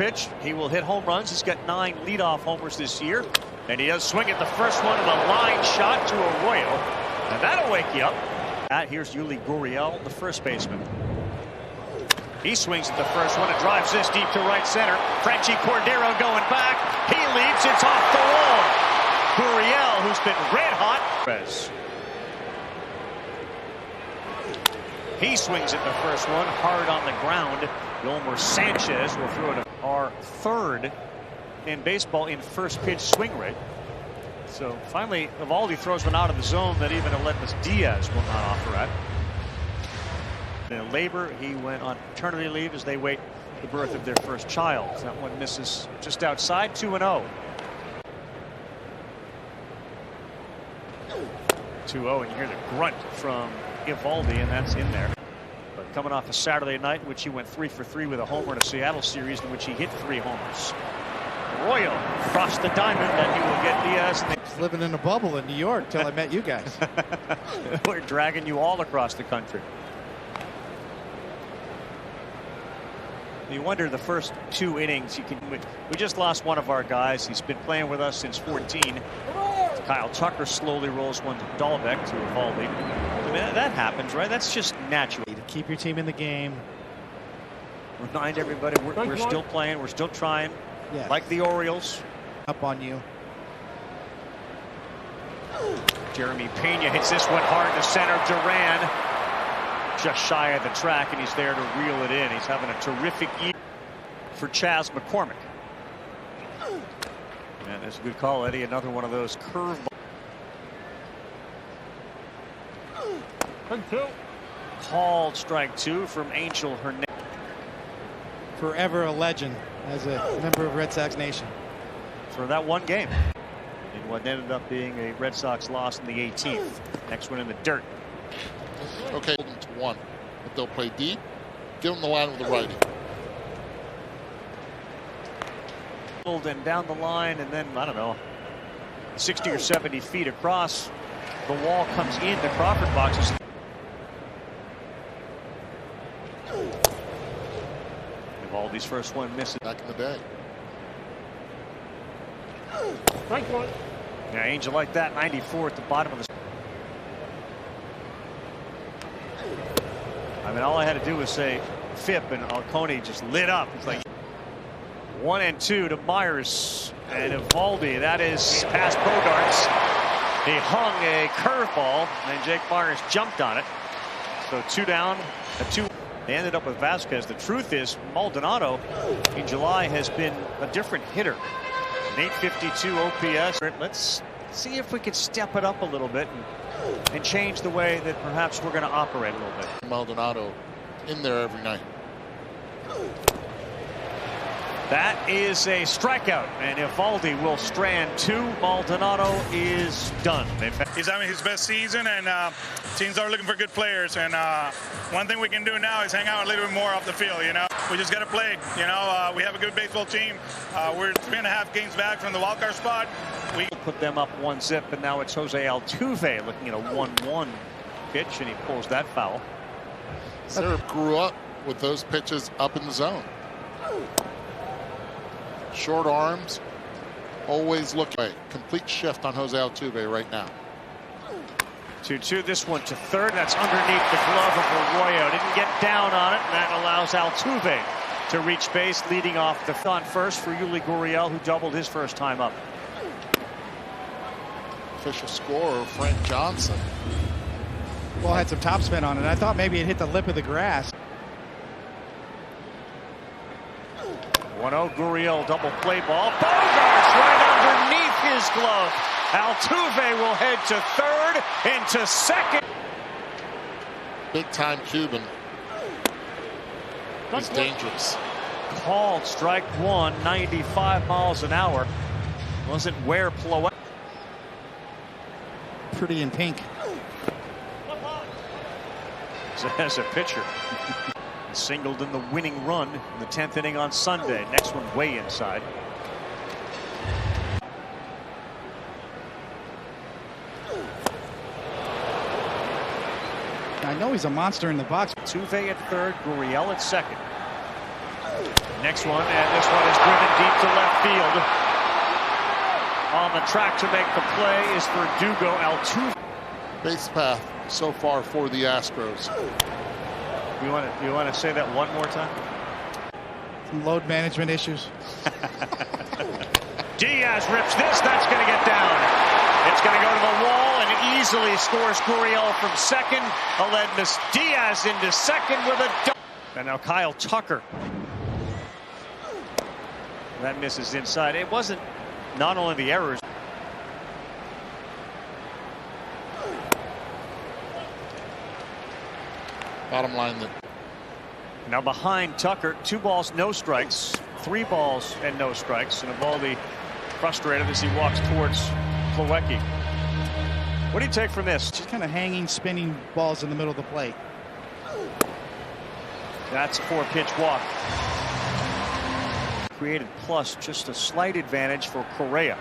pitch. He will hit home runs. He's got 9 leadoff homers this year. And he does swing at the first one, and a line shot to Arroyo. And that'll wake you up. Here's Yuli Gurriel, the first baseman. He swings at the first one and drives this deep to right center. Frenchie Cordero going back. He leaps. It's off the wall. Gurriel, who's been red hot. He swings at the first one, hard on the ground. Yolmer Sanchez will throw it our third in baseball in first pitch swing rate. So finally, Eovaldi throws one out of the zone that even Aledmus Diaz will not offer at. In labor, he went on paternity leave as they wait the birth of their first child. That one misses just outside, 2-0. 2-0, and you hear the grunt from Eovaldi, and that's in there. But coming off a Saturday night in which he went 3 for 3 with a homer in a Seattle series in which he hit 3 homers. Arroyo crossed the diamond, and he will get Diaz. Living in a bubble in New York till I met you guys. We're dragging you all across the country. You wonder the first 2 innings. We just lost one of our guys. He's been playing with us since 14. Kyle Tucker slowly rolls one to Dahlbeck to Eovaldi. I mean, that happens, right? That's just natural. To keep your team in the game. Remind everybody we're still playing. We're still trying. Yes. Like the Orioles. Up on you. Jeremy Pena hits this one hard to center. Duran just shy of the track, and he's there to reel it in. He's having a terrific year for Chas McCormick. And that's a good call, Eddie. Another one of those curveballs. Called strike 2 from Angel Hernandez. Forever a legend as a member of Red Sox Nation. For that one game. In what ended up being a Red Sox loss in the 18th. Next one in the dirt. Okay, hold them to 1. But they'll play deep. Give them the line with the righty. And down the line, and then, I don't know, 60 or 70 feet across, the wall comes in the Crawford boxes. Eovaldi's first one misses. Back in the day. Yeah, Angel like that, 94 at the bottom of the. I mean, all I had to do was say FIP, and Alcone just lit up. It's like 1-2 to Myers, and Eovaldi, that is past Bogarts. He hung a curveball, and Jake Myers jumped on it. So 2 down, a 2. They ended up with Vasquez. The truth is, Maldonado in July has been a different hitter. An 852 OPS. Let's see if we can step it up a little bit and change the way that perhaps we're going to operate a little bit. Maldonado in there every night. That is a strikeout, and Eovaldi will strand 2. Maldonado is done. He's having his best season, and teams are looking for good players. And one thing we can do now is hang out a little bit more off the field. You know, we just got to play. You know, we have a good baseball team. We're 3.5 games back from the wildcard spot. We put them up 1-0, and now it's Jose Altuve looking at a 1-1 pitch, and he pulls that foul. Syrup grew up with those pitches up in the zone. Short arms, always look away. Complete shift on Jose Altuve right now. 2-2. This one to third. That's underneath the glove of Arroyo. Didn't get down on it, and that allows Altuve to reach base, leading off the on first for Yuli Gurriel, who doubled his first time up. Official scorer Frank Johnson. Well, had some topspin on it. I thought maybe it hit the lip of the grass. 1-0 Gurriel double play ball. Bogarts right underneath his glove. Altuve will head to third, into second. Big time Cuban. He's dangerous. Called strike 1, 95 miles an hour. Wasn't where Ploet. Pretty in pink. As a pitcher. Singled in the winning run in the 10th inning on Sunday. Next one way inside. I know he's a monster in the box. Altuve at third, Gurriel at second. Next one, and this one is driven deep to left field. On the track to make the play is Verdugo Altuve. Base path so far for the Astros. You want to say that one more time? Some load management issues. Diaz rips this. That's going to get down. It's going to go to the wall and easily scores Gurriel from second. Aledmus Diaz into second with a. And now Kyle Tucker. That misses inside. It wasn't not only the errors. Bottom line that. Now behind Tucker, 2 balls, no strikes, 3 balls and no strikes. And Eovaldi frustrated as he walks towards Plawecki. What do you take from this? Just kind of hanging, spinning balls in the middle of the plate. That's a 4-pitch walk. Created plus just a slight advantage for Correa.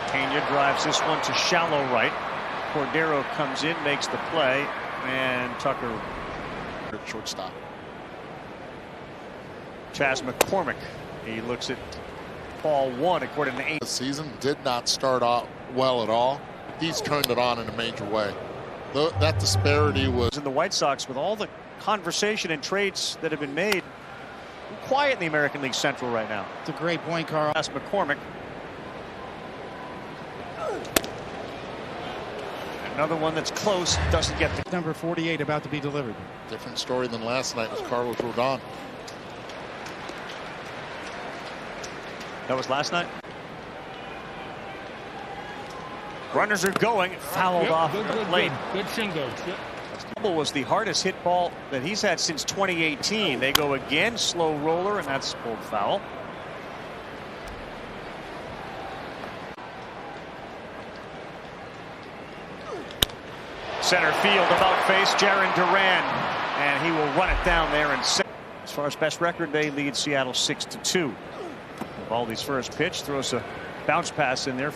Pena drives this one to shallow right. Cordero comes in, makes the play, and Tucker. Shortstop. Chas McCormick. He looks at ball 1 according to 8. The season did not start out well at all. He's turned it on in a major way. That disparity was in the White Sox with all the conversation and trades that have been made. Quiet in the American League Central right now. It's a great point, Carl. Chas McCormick. Another one that's close, doesn't get the. Number 48 about to be delivered. different story than last night with Carlos Rodon. That was last night. Runners are going, fouled off late. Good single. Double was the hardest hit ball that he's had since 2018. They go again, slow roller, and that's pulled foul. Center field about face Jarren Duran, and he will run it down there. And as far as best record, they lead Seattle 6-2. Eovaldi's first pitch throws a bounce pass in there.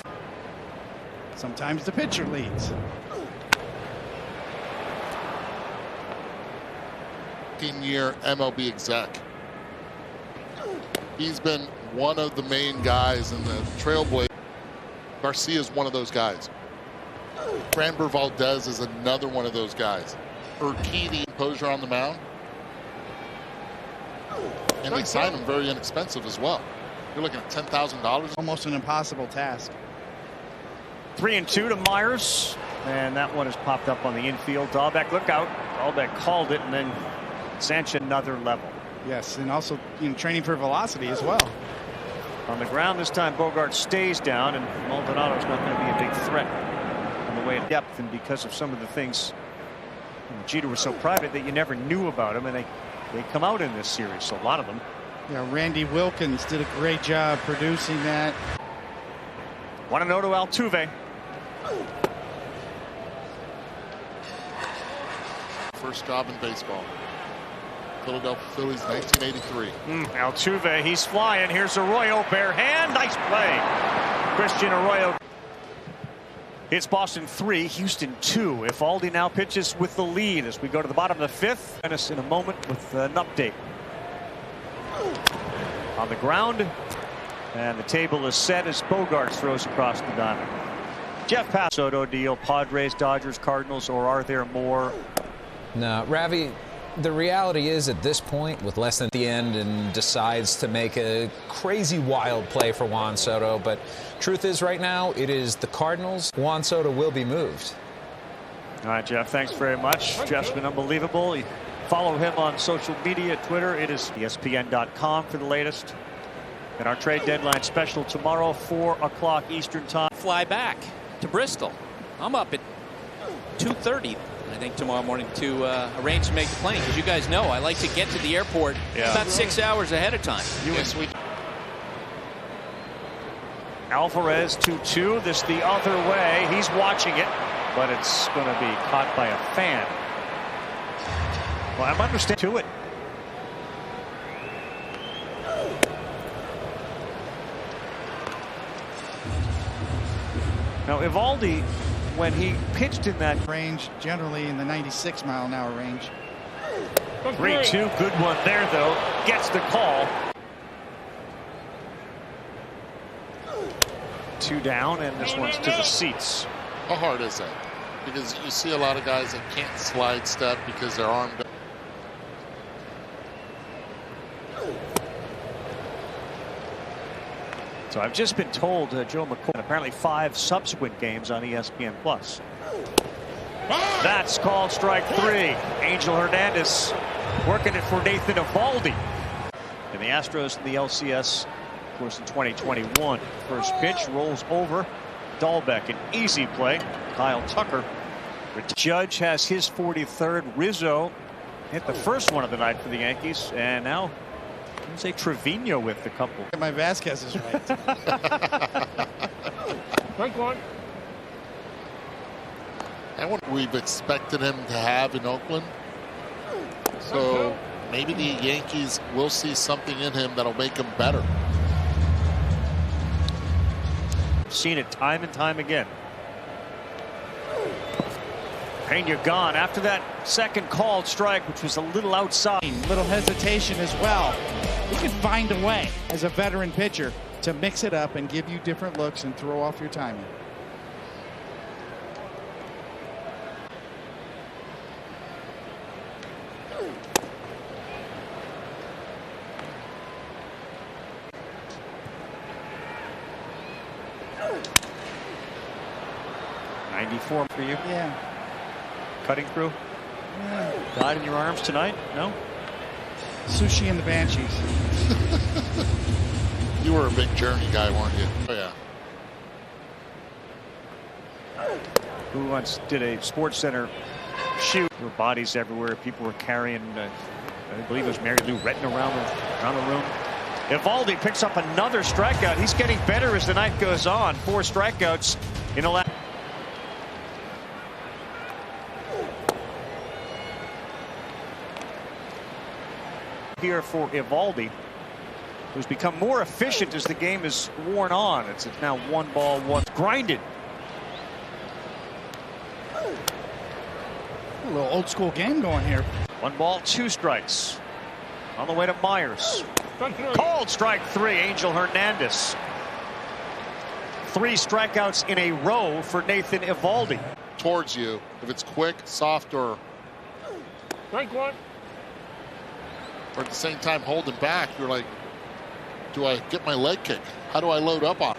Sometimes the pitcher leads. Year MLB exec. He's been one of the main guys in the Trailblazers. Garcia is one of those guys. Framber Valdez is another one of those guys. Urquidy, composure on the mound. And they signed him very inexpensive as well. You're looking at $10,000. Almost an impossible task. 3-2 to Myers, and that one has popped up on the infield. Dahlbeck, look out. Dahlbeck called it, and then Sanchez another level. Yes, and also training for velocity as well. On the ground this time, Bogart stays down, and Maldonado's not going to be a big threat on the way to depth. And because of some of the things, Jeter was so private that you never knew about him, and they come out in this series. So a lot of them. Yeah, Randy Wilkins did a great job producing that. 1-0 to Altuve. First job in baseball. Philadelphia Phillies, 1983. Altuve, he's flying. Here's Arroyo, bare hand. Nice play. Christian Arroyo. It's Boston 3, Houston 2. Eovaldi now pitches with the lead as we go to the bottom of the 5th. And us in a moment with an update. On the ground. And the table is set as Bogart throws across the diamond. Jeff Pass. Soto deal, Padres, Dodgers, Cardinals, or are there more? No, Ravi, the reality is at this point, with less than the end, and decides to make a crazy wild play for Juan Soto. But truth is right now, it is the Cardinals. Juan Soto will be moved. All right, Jeff, thanks very much. Jeff's been unbelievable. You follow him on social media, Twitter. It is ESPN.com for the latest. And our trade deadline special tomorrow, 4 o'clock Eastern time. Fly back to Bristol. I'm up at 2:30. I think tomorrow morning to arrange to make the plane, because you guys know I like to get to the airport about 6 hours ahead of time. Yes, we. Alvarez 2-2. This the other way. He's watching it, but it's going to be caught by a fan. Well, I'm understanding to it. Now, Eovaldi, when he pitched in that Range generally in the 96-mile-an-hour range. 3-2, good one there though. Gets the call. 2 down, and this one's to the seats. How hard is that? Because you see a lot of guys that can't slide step because their arm. So I've just been told Joe McCoy, apparently 5 subsequent games on ESPN Plus. That's called strike 3. Angel Hernandez working it for Nathan Eovaldi. And the Astros in the LCS, of course, in 2021. First pitch rolls over. Dahlbeck, an easy play. Kyle Tucker. Judge has his 43rd. Rizzo hit the first one of the night for the Yankees. And now, let's say Trevino with the couple. My Vasquez is right. Strike 1. And what we've expected him to have in Oakland. So maybe the Yankees will see something in him that'll make him better. Seen it time and time again. Pena gone after that second called strike, which was a little outside. Little hesitation as well. He can find a way as a veteran pitcher to mix it up and give you different looks and throw off your timing. .94 for you. Yeah. Cutting through. Yeah. God in your arms tonight? No? Sushi and the Banshees. You were a big Journey guy, weren't you? Oh, yeah. Who once did a Sports Center shoot? There were bodies everywhere. People were carrying, I believe it was Mary Lou Retton around the room. Eovaldi picks up another strikeout. He's getting better as the night goes on. 4 strikeouts in the last. Here for Eovaldi, who's become more efficient as the game is worn on. It's now 1 ball, 1 grinded. A little old school game going here. 1 ball, 2 strikes. On the way to Myers. Called strike 3, Angel Hernandez. 3 strikeouts in a row for Nathan Eovaldi. Towards you, if it's quick, soft, or Strike 1. at the same time holding back, you're like, do I get my leg kick? How do I load up on it?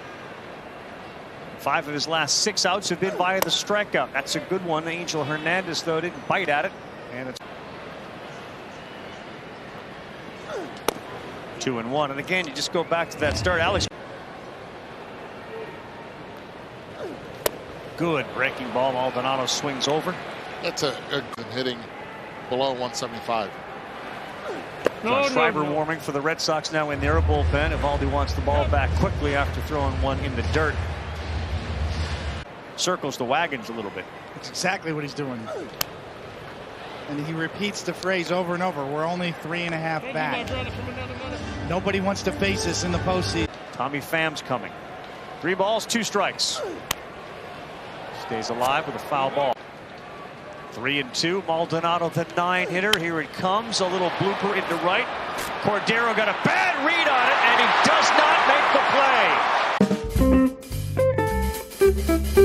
5 of his last 6 outs have been via the strikeout. That's a good one. Angel Hernandez, though, didn't bite at it. And it's 2-1. And again, you just go back to that start. Alex. Good breaking ball. Maldonado swings over. That's a good hitting below 175. Schreiber warming for the Red Sox now in their bullpen. Eovaldi wants the ball back quickly after throwing one in the dirt. Circles the wagons a little bit. That's exactly what he's doing. And he repeats the phrase over and over. We're only 3.5 back. Nobody wants to face us in the postseason. Tommy Pham's coming. 3 balls, 2 strikes. Stays alive with a foul ball. 3-2. Maldonado, the 9-hitter. Here it comes. A little blooper into right. Cordero got a bad read on it, and he does not make the play.